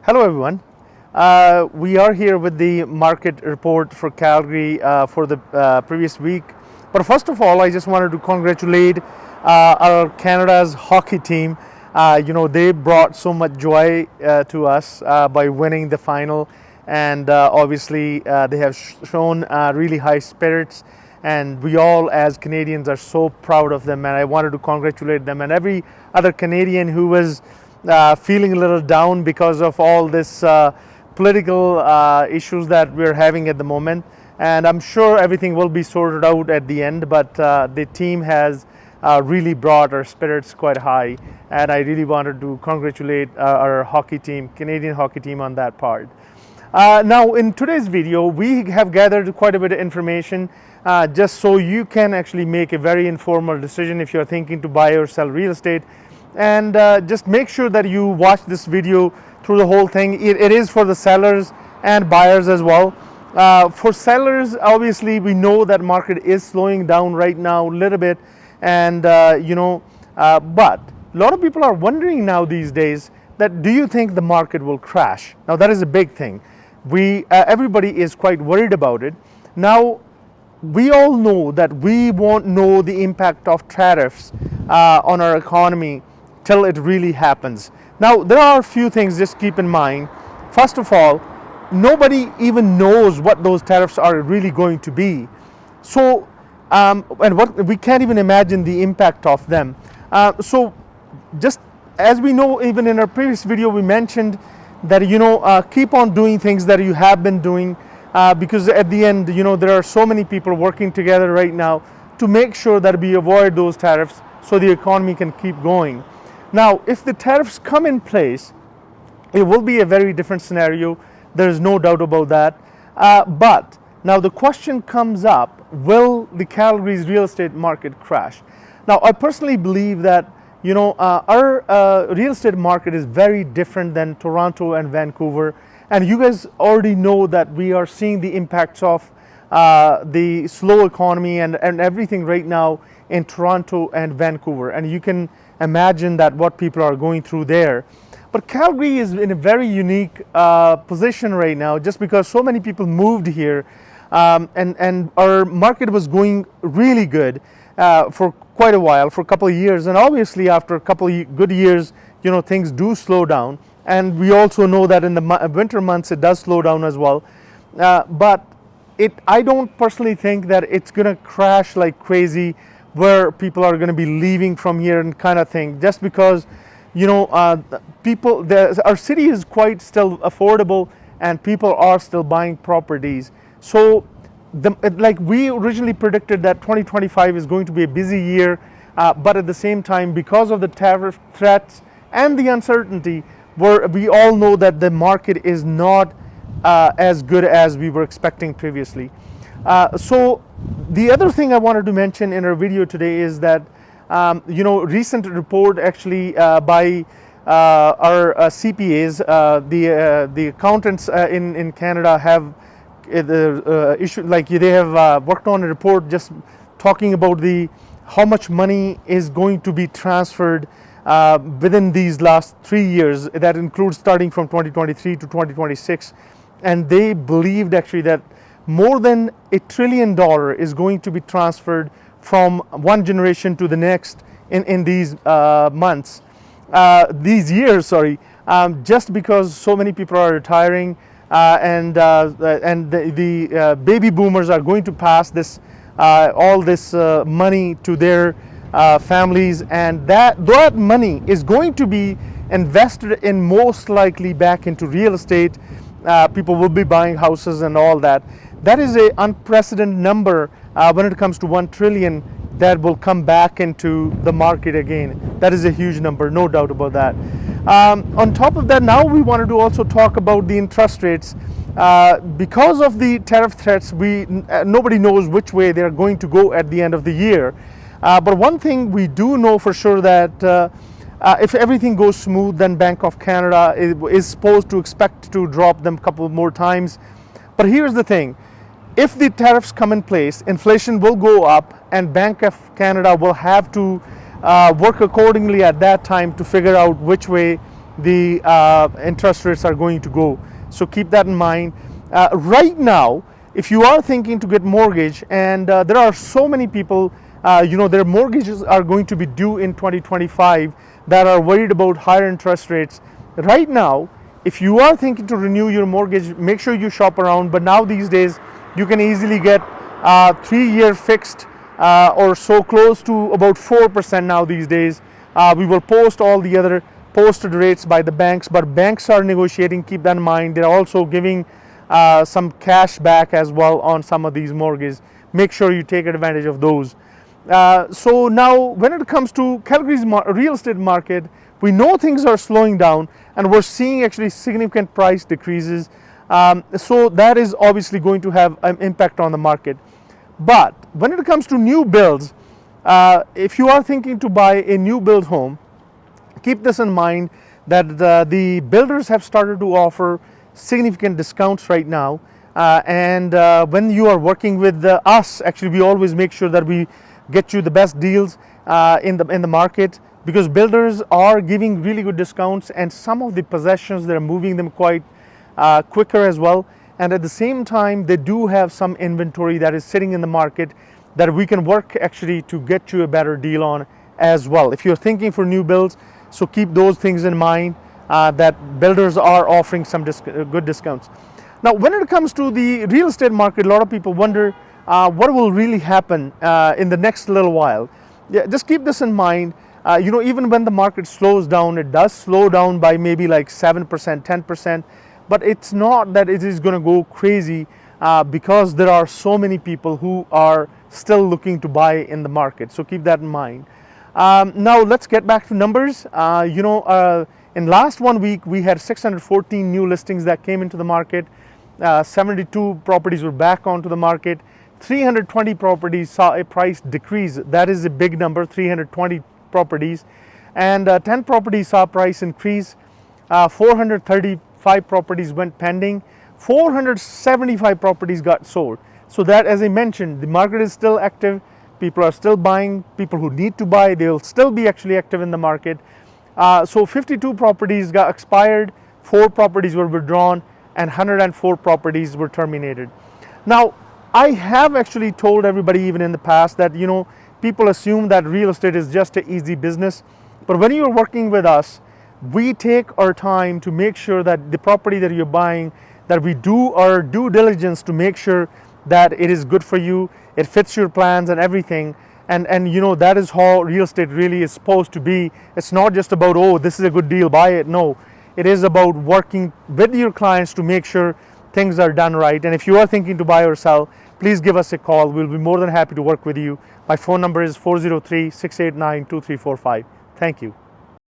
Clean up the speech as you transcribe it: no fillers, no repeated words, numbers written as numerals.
Hello everyone. We are here with the market report for Calgary for the previous week. But first of all, I just wanted to congratulate our Canada's hockey team. They brought so much joy to us by winning the final, and obviously they have shown really high spirits. And we all, as Canadians, are so proud of them. And I wanted to congratulate them and every other Canadian who was feeling a little down because of all this political issues that we're having at the moment. And I'm sure everything will be sorted out at the end, but the team has really brought our spirits quite high. And I really wanted to congratulate our hockey team, Canadian hockey team, on that part. Now, in today's video, we have gathered quite a bit of information just so you can actually make a very informed decision if you're thinking to buy or sell real estate. And just make sure that you watch this video through the whole thing. It is for the sellers and buyers as well. For sellers, obviously, we know that market is slowing down right now a little bit, and but a lot of people are wondering now these days that do you think the market will crash? Now that is a big thing. Everybody is quite worried about it. Now, we all know that we won't know the impact of tariffs on our economy till it really happens. Now, there are a few things just keep in mind. First of all, nobody even knows what those tariffs are really going to be. So, we can't even imagine the impact of them. So, just as we know, even in our previous video, we mentioned that keep on doing things that you have been doing, because at the end, there are so many people working together right now to make sure that we avoid those tariffs so the economy can keep going. Now, if the tariffs come in place, it will be a very different scenario. There is no doubt about that. But now the question comes up, will the Calgary's real estate market crash? Now, I personally believe that our real estate market is very different than Toronto and Vancouver. And you guys already know that we are seeing the impacts of the slow economy and everything right now in Toronto and Vancouver. And you can imagine that what people are going through there. But Calgary is in a very unique position right now just because so many people moved here, and our market was going really good for quite a while, for a couple of years. And obviously after a couple of good years, things do slow down. And we also know that in the winter months it does slow down as well. But I don't personally think that it's going to crash like crazy where people are going to be leaving from here and kind of thing, just because our city is quite still affordable and people are still buying properties. So like we originally predicted that 2025 is going to be a busy year, but at the same time, because of the tariff threats and the uncertainty, we all know that the market is not as good as we were expecting previously. So the other thing I wanted to mention in our video today is that recent report actually by our CPAs, the accountants in Canada have the issue, like they have worked on a report just talking about how much money is going to be transferred within these last 3 years. That includes starting from 2023 to 2026, and they believed actually that more than $1 trillion is going to be transferred from one generation to the next in these years, just because so many people are retiring, and the baby boomers are going to pass all this money to their families, and that money is going to be invested in most likely back into real estate. People will be buying houses and all that. That is an unprecedented number when it comes to $1 trillion that will come back into the market again. That is a huge number, no doubt about that. On top of that, now we wanted to also talk about the interest rates. Because of the tariff threats, nobody knows which way they're going to go at the end of the year. But one thing we do know for sure that if everything goes smooth, then Bank of Canada is supposed to expect to drop them a couple more times. But here's the thing. If the tariffs come in place, inflation will go up, and Bank of Canada will have to work accordingly at that time to figure out which way the interest rates are going to go. So keep that in mind. Right now, if you are thinking to get mortgage, and there are so many people, their mortgages are going to be due in 2025 that are worried about higher interest rates. Right now, if you are thinking to renew your mortgage, make sure you shop around. But now these days, you can easily get 3-year fixed or so, close to about 4% now these days. We will post all the other posted rates by the banks, but banks are negotiating. Keep that in mind. They're also giving some cash back as well on some of these mortgages. Make sure you take advantage of those. So now when it comes to Calgary's real estate market, we know things are slowing down and we're seeing actually significant price decreases. So that is obviously going to have an impact on the market. But when it comes to new builds, if you are thinking to buy a new build home, keep this in mind that the builders have started to offer significant discounts right now. And when you are working with us, actually we always make sure that we get you the best deals in the market, because builders are giving really good discounts, and some of the possessions, they're moving them quite quicker as well. And at the same time, they do have some inventory that is sitting in the market that we can work actually to get you a better deal on as well. If you're thinking for new builds, so keep those things in mind, that builders are offering some good discounts. Now, when it comes to the real estate market, a lot of people wonder what will really happen in the next little while. Yeah, just keep this in mind. Even when the market slows down, it does slow down by maybe like 7%, 10%, but it's not that it is going to go crazy because there are so many people who are still looking to buy in the market. So keep that in mind. Now let's get back to numbers. In last 1 week, we had 614 new listings that came into the market. 72 properties were back onto the market. 320 properties saw a price decrease. That is a big number, 320 properties. And 10 properties saw price increase. 435 properties went pending. 475 properties got sold. So that, as I mentioned, the market is still active. People are still buying. People who need to buy, they will still be actually active in the market. So 52 properties got expired, 4 properties were withdrawn, and 104 properties were terminated. Now, I have actually told everybody even in the past that, people assume that real estate is just an easy business. But when you're working with us, we take our time to make sure that the property that you're buying, that we do our due diligence to make sure that it is good for you, it fits your plans and everything. And that is how real estate really is supposed to be. It's not just about, oh, this is a good deal, buy it. No, it is about working with your clients to make sure things are done right. And if you are thinking to buy or sell, please give us a call. We'll be more than happy to work with you. My phone number is 403-689-2345. Thank you.